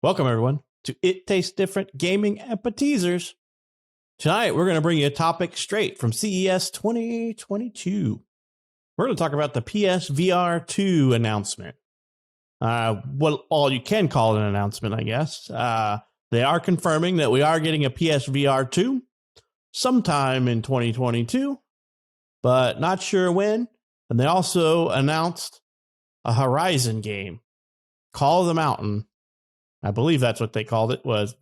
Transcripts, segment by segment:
Welcome, everyone, to It Tastes Different Gaming Appetizers. Tonight, we're going to bring you a topic straight from CES 2022. We're going to talk about the PSVR 2 announcement. Well, all you can call it an announcement, I guess. They are confirming that we are getting a PSVR 2 sometime in 2022, but not sure when. And they also announced a Horizon game, Call of the Mountain. I believe that's what they called it, was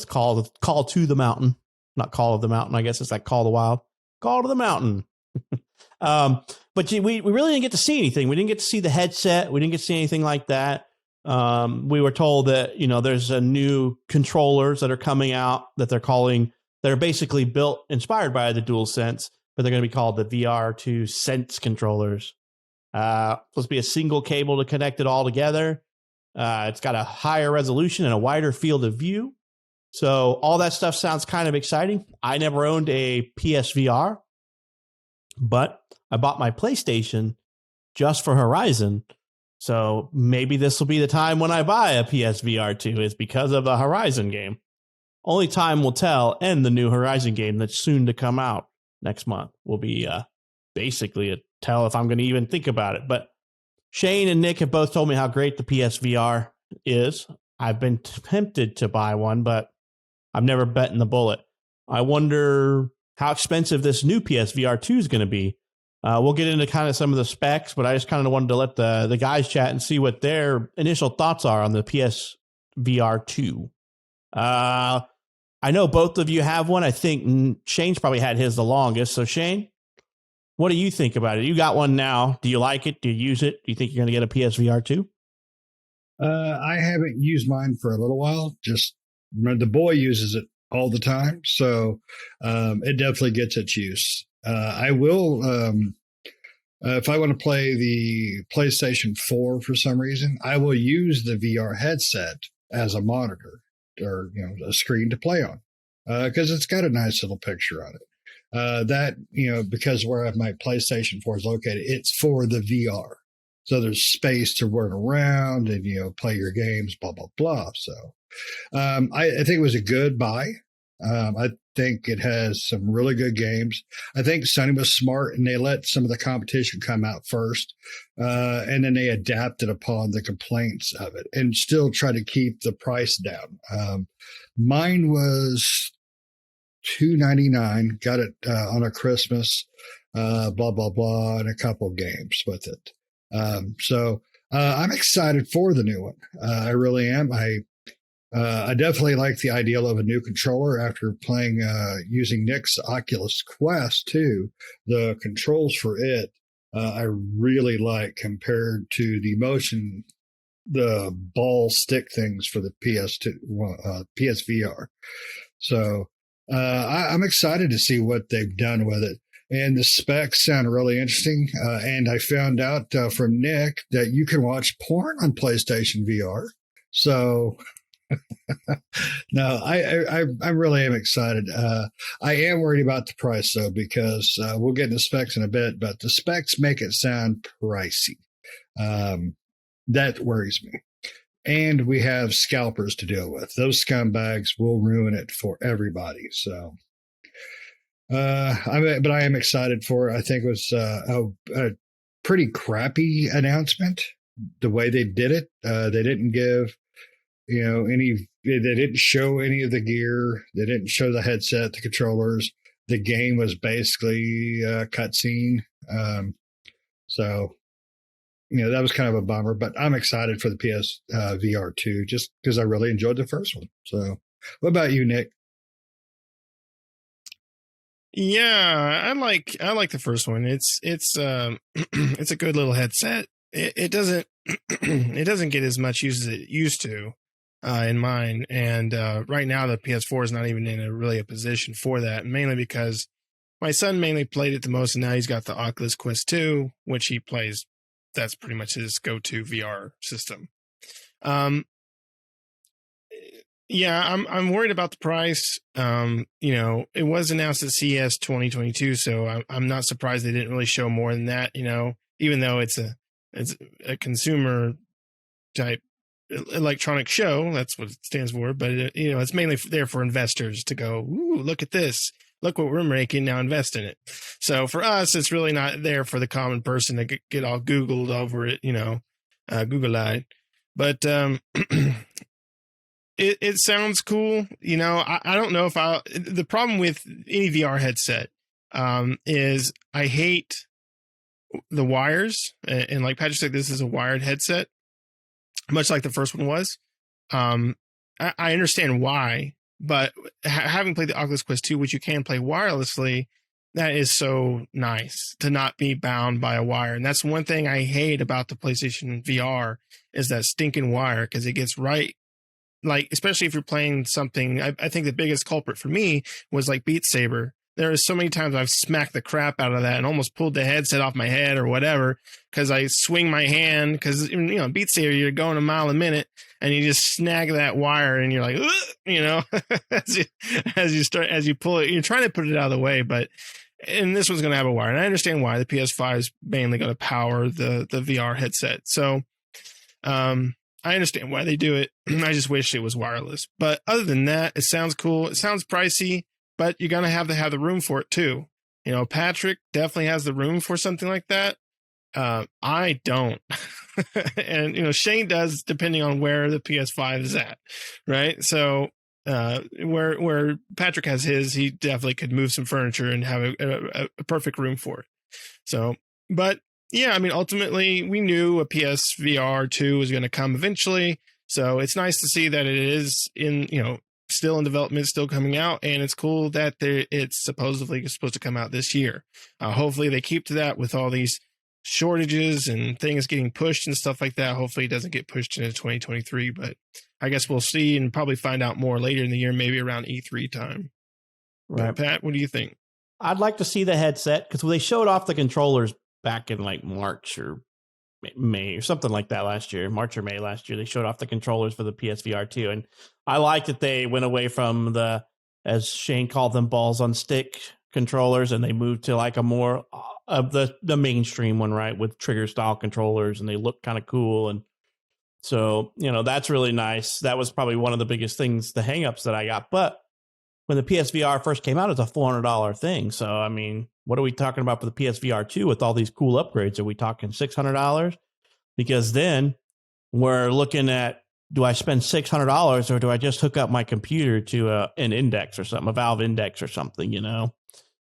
called Call to the Mountain, not Call of the Mountain. I guess it's like Call of the Wild, Call to the Mountain. But we really didn't get to see anything. We didn't get to see the headset. We didn't get to see anything like that. We were told that, there's a new controllers that are coming out that they're basically built, inspired by the DualSense, but they're going to be called the VR2 Sense controllers. Supposed to be a single cable to connect it all together. It's got a higher resolution and a wider field of view. So all that stuff sounds kind of exciting. I never owned a PSVR, but I bought my PlayStation just for Horizon. So maybe this will be the time when I buy a PSVR 2 is because of the Horizon game. Only time will tell, and the new Horizon game that's soon to come out next month will be basically a tell if I'm going to even think about it. But Shane and Nick have both told me how great the PSVR is. I've been tempted to buy one, but I've never bet the bullet. I wonder how expensive this new PSVR 2 is going to be. We'll get into kind of some of the specs, but I just kind of wanted to let the guys chat and see what their initial thoughts are on the PSVR 2. I know both of you have one. I think Shane's probably had his the longest. So Shane, what do you think about it? You got one now. Do you like it? Do you use it? Do you think you're going to get a PSVR 2? I haven't used mine for a little while. Just the boy uses it all the time. So it definitely gets its use. I will, if I want to play the PlayStation 4 for some reason, I will use the VR headset as a monitor or, a screen to play on because it's got a nice little picture on it. Because where my PlayStation 4 is located, it's for the VR. So there's space to run around and, play your games, blah, blah, blah. So I think it was a good buy. I think it has some really good games. I think Sony was smart and they let some of the competition come out first. And then they adapted upon the complaints of it and still try to keep the price down. Mine was $299, got it on a Christmas, blah, blah, blah, and a couple of games with it. So I'm excited for the new one. I really am. I definitely like the idea of a new controller after playing using Nick's Oculus Quest 2. The controls for it, I really like compared to the ball stick things for the PSVR. So I'm excited to see what they've done with it. And the specs sound really interesting. And I found out from Nick that you can watch porn on PlayStation VR. So no, I really am excited. I am worried about the price though, because we'll get into specs in a bit, but the specs make it sound pricey. That worries me. And we have scalpers to deal with. Those scumbags will ruin it for everybody. So, but I am excited for it. I think it was a pretty crappy announcement. The way they did it, they didn't give, they didn't show any of the gear. They didn't show the headset, the controllers. The game was basically a cutscene. So. That was kind of a bummer, but I'm excited for the PSVR 2 just because I really enjoyed the first one. So, what about you, Nick? Yeah, I like the first one. It's it's a good little headset. It doesn't it doesn't get as much use as it used to in mine, and right now the PS4 is not even in a position for that, mainly because my son mainly played it the most, and now he's got the Oculus Quest 2, which he plays. That's pretty much his go-to VR system. Yeah, I'm worried about the price. It was announced at CES 2022, so I'm not surprised they didn't really show more than that. Even though it's a consumer type electronic show. That's what it stands for. But it's mainly there for investors to go, ooh, look at this. Look what we're making, now invest in it. So for us, it's really not there for the common person to get all Googled over it, Google-eyed. But it sounds cool. I don't know if the problem with any VR headset is I hate the wires. And like Patrick said, this is a wired headset, much like the first one was. I understand why. But having played the Oculus Quest 2, which you can play wirelessly, that is so nice to not be bound by a wire. And that's one thing I hate about the PlayStation VR is that stinking wire, because it gets right. Like, especially if you're playing something, I think the biggest culprit for me was like Beat Saber. There are so many times I've smacked the crap out of that and almost pulled the headset off my head or whatever, because I swing my hand, because, Beat Saber, you're going a mile a minute and you just snag that wire and you're like, as you pull it, you're trying to put it out of the way, and this one's going to have a wire. And I understand why. The PS5 is mainly going to power the VR headset. So, I understand why they do it. I just wish it was wireless. But other than that, it sounds cool. It sounds pricey, but you're going to have the room for it too. Patrick definitely has the room for something like that. I don't. And, Shane does, depending on where the PS5 is at. Right. So, where Patrick has his, he definitely could move some furniture and have a perfect room for it. So, but yeah, ultimately we knew a PSVR 2 was going to come eventually. So it's nice to see that it is still in development, still coming out, and it's cool that it's supposedly supposed to come out this year. Hopefully they keep to that with all these shortages and things getting pushed and stuff like that. Hopefully it doesn't get pushed into 2023, but I guess we'll see and probably find out more later in the year, maybe around E3 time. Right. But Pat, what do you think? I'd like to see the headset, because they showed off the controllers back in like March or May or something like that last year, March or May last year. They showed off the controllers for the PSVR 2. And I like that they went away from the, as Shane called them, balls on stick controllers, and they moved to like a more of the mainstream one, right, with trigger style controllers, and they look kind of cool. And so, that's really nice. That was probably one of the biggest things, the hangups that I got. But when the PSVR first came out, it's a $400 thing. So, what are we talking about for the PSVR 2 with all these cool upgrades? Are we talking $600? Because then we're looking at, do I spend $600 or do I just hook up my computer to an index or something, a Valve index or something,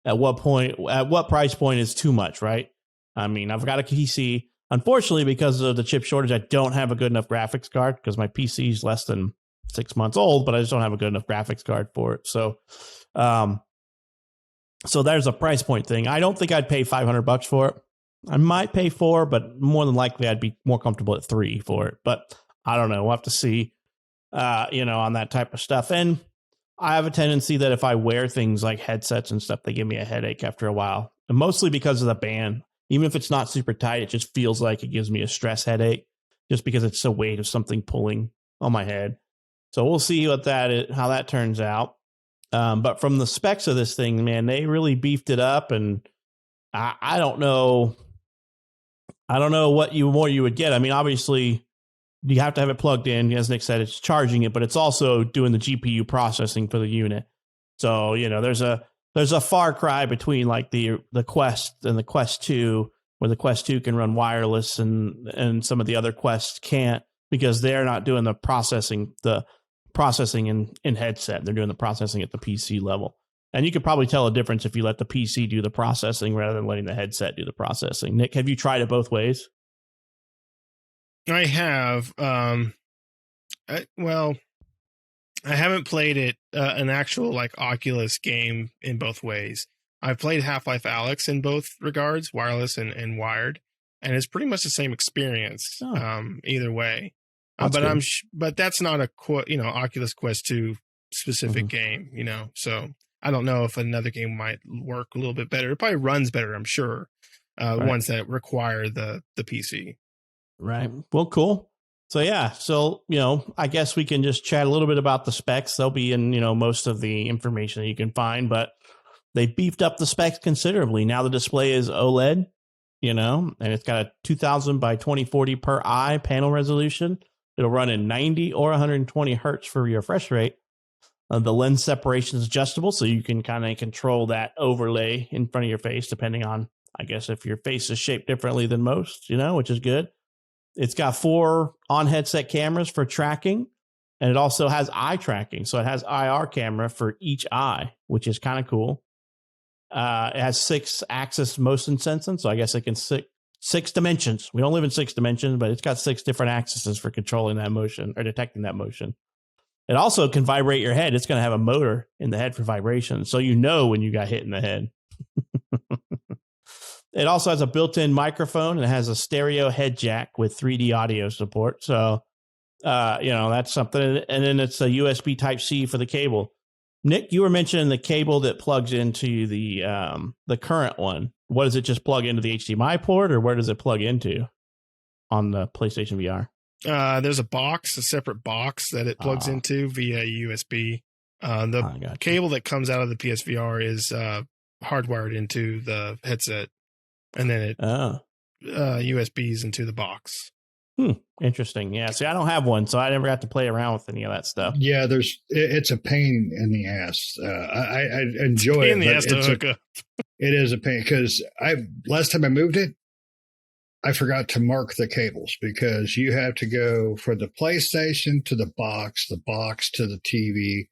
At what price point is too much, right? I've got a PC. Unfortunately, because of the chip shortage, I don't have a good enough graphics card, because my PC is less than 6 months old, but I just don't have a good enough graphics card for it. So, so there's a price point thing. I don't think I'd pay $500 for it. I might pay $400, but more than likely I'd be more comfortable at $300 for it. But I don't know. We'll have to see, on that type of stuff. And I have a tendency that if I wear things like headsets and stuff, they give me a headache after a while. And mostly because of the band. Even if it's not super tight, it just feels like it gives me a stress headache, just because it's the weight of something pulling on my head. So we'll see how that turns out. But from the specs of this thing, man, they really beefed it up, and I don't know what more you would get. Obviously you have to have it plugged in. As Nick said, it's charging it, but it's also doing the GPU processing for the unit. So, there's a far cry between like the Quest and the Quest 2, where the Quest 2 can run wireless and some of the other Quests can't, because they're not doing the processing in headset. They're doing the processing at the PC level. And you could probably tell a difference if you let the PC do the processing rather than letting the headset do the processing. Nick, have you tried it both ways? I have. I haven't played it, an actual like Oculus game in both ways. I've played Half-Life Alyx in both regards, wireless and wired, and it's pretty much the same experience either way. But that's not a Oculus Quest 2 specific game, So I don't know if another game might work a little bit better. It probably runs better, I'm sure. Right. Ones that require the PC. Right. Well, cool. So, yeah. So, I guess we can just chat a little bit about the specs. They'll be in, most of the information that you can find, but they beefed up the specs considerably. Now the display is OLED, and it's got a 2000 by 2040 per eye panel resolution. It'll run in 90 or 120 hertz for your refresh rate. The lens separation is adjustable, so you can kind of control that overlay in front of your face, depending on, I guess, if your face is shaped differently than most, which is good. It's got 4 on-headset cameras for tracking, and it also has eye tracking. So it has IR camera for each eye, which is kind of cool. It has 6-axis motion sensing, so I guess it can 6 dimensions. We don't live in 6 dimensions, but it's got 6 different axes for controlling that motion or detecting that motion. It also can vibrate your head. It's going to have a motor in the head for vibration, so when you got hit in the head. It also has a built-in microphone, and it has a stereo head jack with 3D audio support. So, that's something. And then it's a USB Type-C for the cable. Nick, you were mentioning the cable that plugs into the current one. What does it just plug into the HDMI port, or where does it plug into on the PlayStation VR? There's a separate box that it plugs into via USB. The cable that comes out of the PSVR is hardwired into the headset, and then it USBs into the box. Interesting. Yeah. See, I don't have one, so I never got to play around with any of that stuff. Yeah, it's a pain in the ass. I enjoy it. In the ass to hook up. It is a pain because last time I moved it, I forgot to mark the cables because you have to go for the PlayStation to the box to the TV,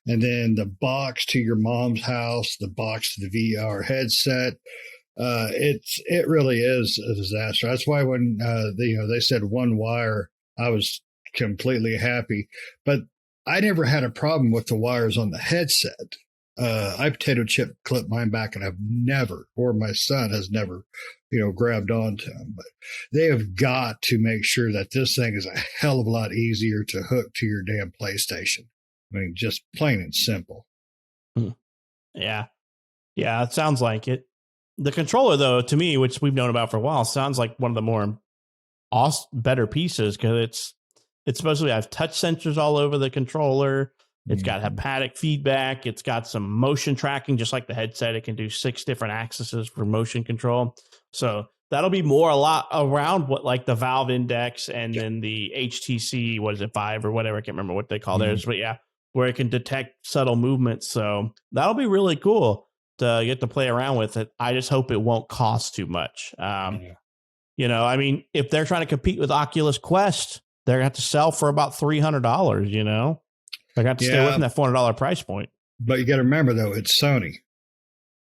and then the box to your mom's house, the box to the VR headset. It really is a disaster. That's why when they said one wire, I was completely happy. But I never had a problem with the wires on the headset. I potato chip clipped mine back, and I've never, or my son has never, grabbed onto them. But they have got to make sure that this thing is a hell of a lot easier to hook to your damn PlayStation. I mean, just plain and simple. Yeah. Yeah, it sounds like it. The controller, though, to me, which we've known about for a while, sounds like one of the more better pieces because it's supposed to have touch sensors all over the controller. It's got haptic feedback. It's got some motion tracking, just like the headset. It can do 6 different axes for motion control. So that'll be a lot around what like the Valve Index and then the HTC, 5 or whatever. I can't remember what they call theirs, but yeah, where it can detect subtle movements. So that'll be really cool to get to play around with it. I just hope it won't cost too much. I mean, if they're trying to compete with Oculus Quest, they're going to have to sell for about $300, They're going to have to stay away from that $400 price point. But you got to remember, though, it's Sony.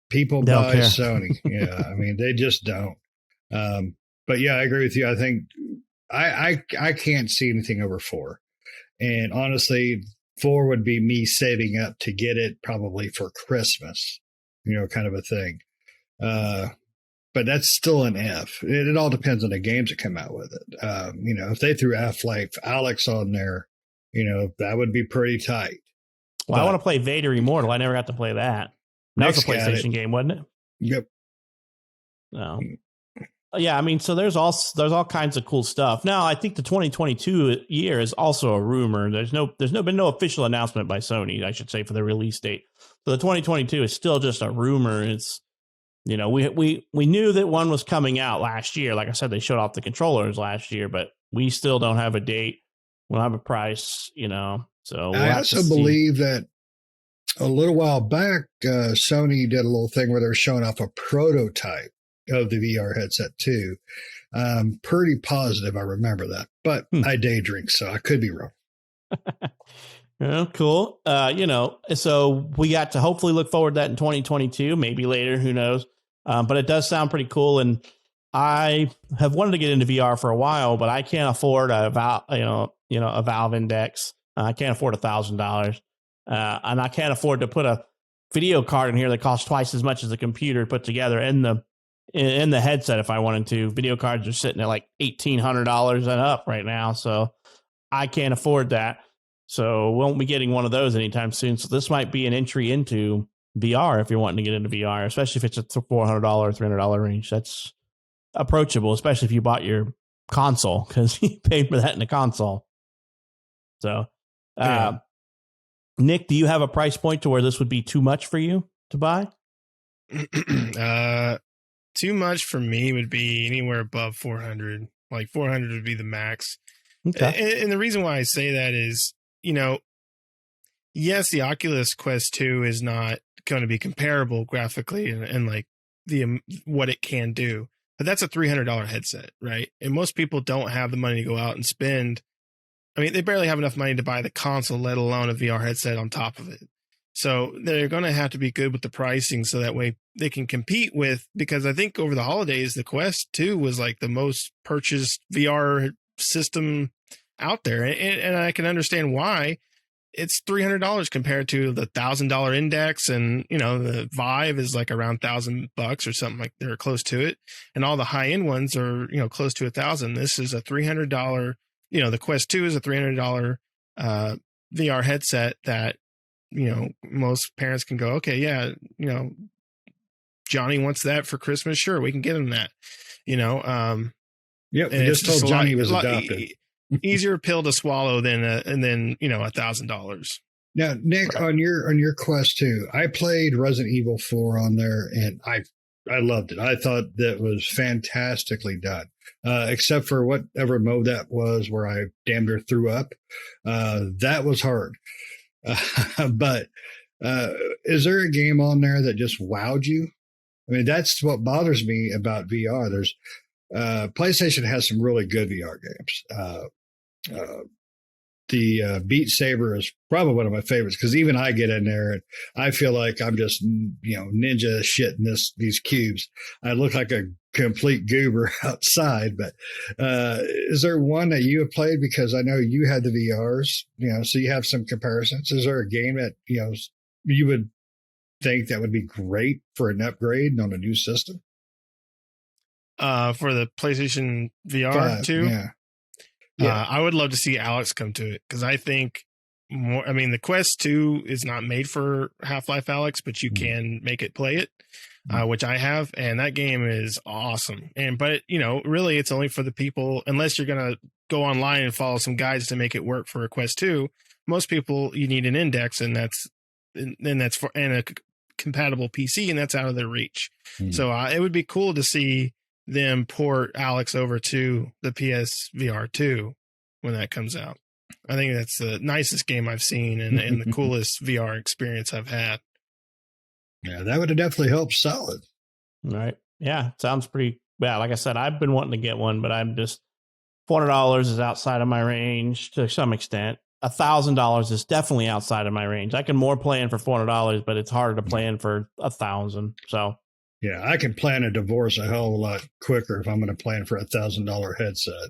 People buy Sony. Yeah, I mean, they just don't. But yeah, I agree with you. I think I can't see anything over 4. And honestly, 4 would be me saving up to get it probably for Christmas, kind of a thing. But that's still an F. It all depends on the games that come out with it. If they threw Half-Life Alyx on there, that would be pretty tight. Well, I want to play Vader Immortal. I never got to play that. That was a PlayStation game, wasn't it? Yep. No. Yeah, I mean, so there's all kinds of cool stuff. Now, I think the 2022 year is also a rumor. There's been no official announcement by Sony, I should say, for the release date. So the 2022 is still just a rumor. It's we knew that one was coming out last year. Like I said, they showed off the controllers last year, but we still don't have a date. We'll have a price, So I also believe that a little while back, Sony did a little thing where they're showing off a prototype of the VR headset too. Pretty positive I remember that, but I day drink, so I could be wrong. Yeah, cool. So we got to hopefully look forward to that in 2022, maybe later, who knows? But it does sound pretty cool. And I have wanted to get into VR for a while, but I can't afford a Valve Index. I can't afford $1,000. And I can't afford to put a video card in here that costs twice as much as the computer put together in the headset. If I wanted to, video cards are sitting at like $1,800 and up right now. So I can't afford that. So we won't be getting one of those anytime soon. So this might be an entry into VR if you're wanting to get into VR, especially if it's a $400, $300 range. That's approachable, especially if you bought your console because you paid for that in the console. So, Nick, do you have a price point to where this would be too much for you to buy? Too much for me would be anywhere above 400. Like 400 would be the max. Okay. And the reason why I say that is, yes, the Oculus Quest 2 is not going to be comparable graphically and like what it can do, but that's a $300 headset, right? And most people don't have the money to go out and spend. I mean, they barely have enough money to buy the console, let alone a VR headset on top of it. So they're going to have to be good with the pricing so that way they can compete with, because I think over the holidays, the Quest 2 was like the most purchased VR system out there. And I can understand why. It's $300 compared to the $1,000 Index, and the Vive is like around $1,000 or something, like they're close to it, and all the high end ones are close to $1,000. This is a $300. The Quest 2 is a $300 VR headset that most parents can go, okay, yeah, Johnny wants that for Christmas, sure, we can get him that. Yep, we just told Johnny he was adopted. Easier pill to swallow than $1,000. Now, Nick, on your Quest 2, I played Resident Evil 4 on there, and I loved it. I thought that was fantastically done, except for whatever mode that was where I damn near threw up. That was hard. But is there a game on there that just wowed you? I mean, that's what bothers me about VR. There's PlayStation has some really good VR games. The Beat Saber is probably one of my favorites, because even I get in there and I feel like I'm just ninja shit in these cubes. I look like a complete goober outside. But is there one that you have played? Because I know you had the VRs, so you have some comparisons. Is there a game that you would think that would be great for an upgrade on a new system? For the PlayStation VR 2? Yeah. I would love to see Alex come to it, because I think the Quest 2 is not made for Half-Life Alyx, but you can make it play it, which I have, and that game is awesome. But really it's only for the people, unless you're going to go online and follow some guides to make it work for a Quest 2. Most people, you need an Index, and that's for a compatible PC, and that's out of their reach. So it would be cool to see them port Alex over to the PSVR 2 when that comes out. I think that's the nicest game I've seen and the coolest VR experience I've had. Yeah, that would have definitely helped sell it. Right. Yeah, sounds pretty bad. Like I said, I've been wanting to get one, but I'm just $400 is outside of my range to some extent. $1,000 is definitely outside of my range. I can more play in for $400, but it's harder to play in for $1,000. So. Yeah, I can plan a divorce a hell of a lot quicker if I'm going to plan for $1,000 headset.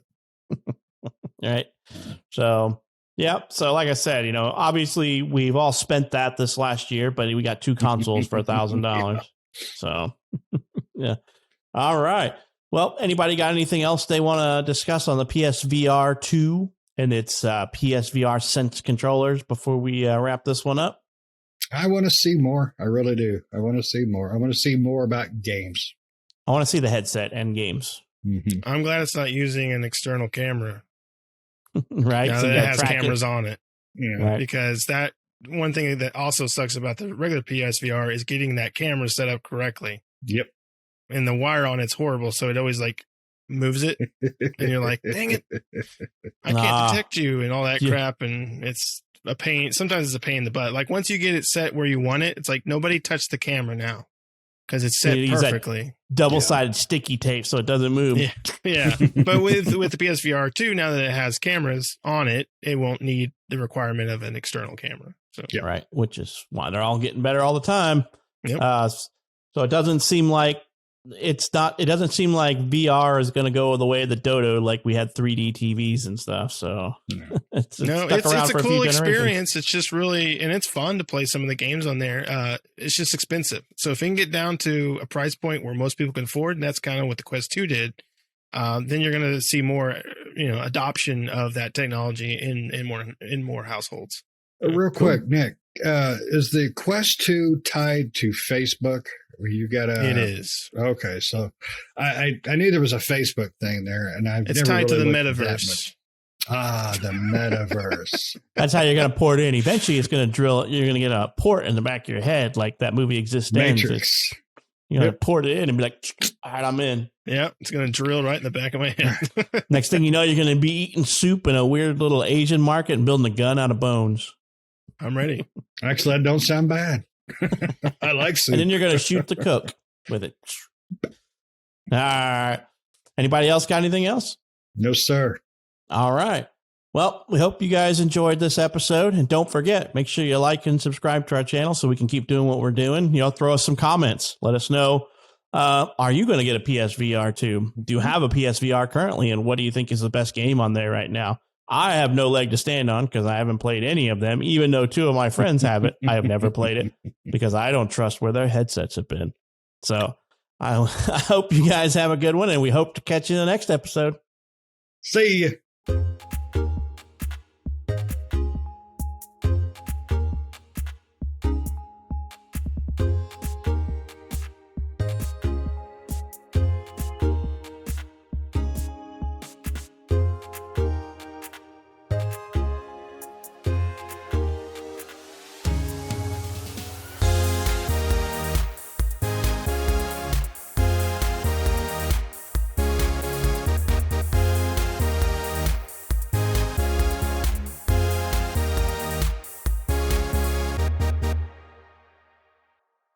Right. So, yeah. So, like I said, obviously we've all spent that this last year, but we got two consoles for $1,000. Yeah. So, yeah. All right. Well, anybody got anything else they want to discuss on the PSVR 2 and its PSVR Sense controllers before we wrap this one up? I want to see more. I really do. I want to see more. I want to see more about games. I want to see the headset and games. Mm-hmm. I'm glad it's not using an external camera. Right. Now so that it has cameras on it. Yeah. Right. Because that one thing that also sucks about the regular PSVR is getting that camera set up correctly. Yep. And the wire on it's horrible. So it always like moves it. And you're like, dang it. I can't detect you and all that crap. And it's a pain. Sometimes it's a pain in the butt. Like once you get it set where you want it, it's like nobody touched the camera now because it's set perfectly. Double-sided sticky tape so it doesn't move. Yeah. But with the PSVR 2, now that it has cameras on it, it won't need the requirement of an external camera. So right, which is why they're all getting better all the time. Yep. So it doesn't seem like VR is going to go the way of the Dodo, like we had 3D TVs and stuff. So it's a cool experience. It's just really, and it's fun to play some of the games on there. It's just expensive. So if you can get down to a price point where most people can afford, and that's kind of what the Quest 2 did, then you're going to see more, adoption of that technology in more households. Real quick, Nick, is the Quest 2 tied to Facebook? You got It is. Okay, so I knew there was a Facebook thing there, and it's tied to the metaverse. The metaverse. That's how you're going to port in. Eventually, it's going to drill. You're going to get a port in the back of your head, like that movie Existence. Matrix. You know, pour it in and be like, all right, I'm in. Yeah, it's going to drill right in the back of my head. Next thing you know, you're going to be eating soup in a weird little Asian market and building a gun out of bones. I'm ready. Actually, that don't sound bad. I like soup. And then you're going to shoot the cook with it. All right. Anybody else got anything else? No, sir. All right. Well, we hope you guys enjoyed this episode. And don't forget, make sure you like and subscribe to our channel so we can keep doing what we're doing. You know, throw us some comments. Let us know, are you going to get a PSVR 2? Do you have a PSVR currently? And what do you think is the best game on there right now? I have no leg to stand on because I haven't played any of them. Even though 2 of my friends have it, I have never played it because I don't trust where their headsets have been. So I hope you guys have a good one, and we hope to catch you in the next episode. See you.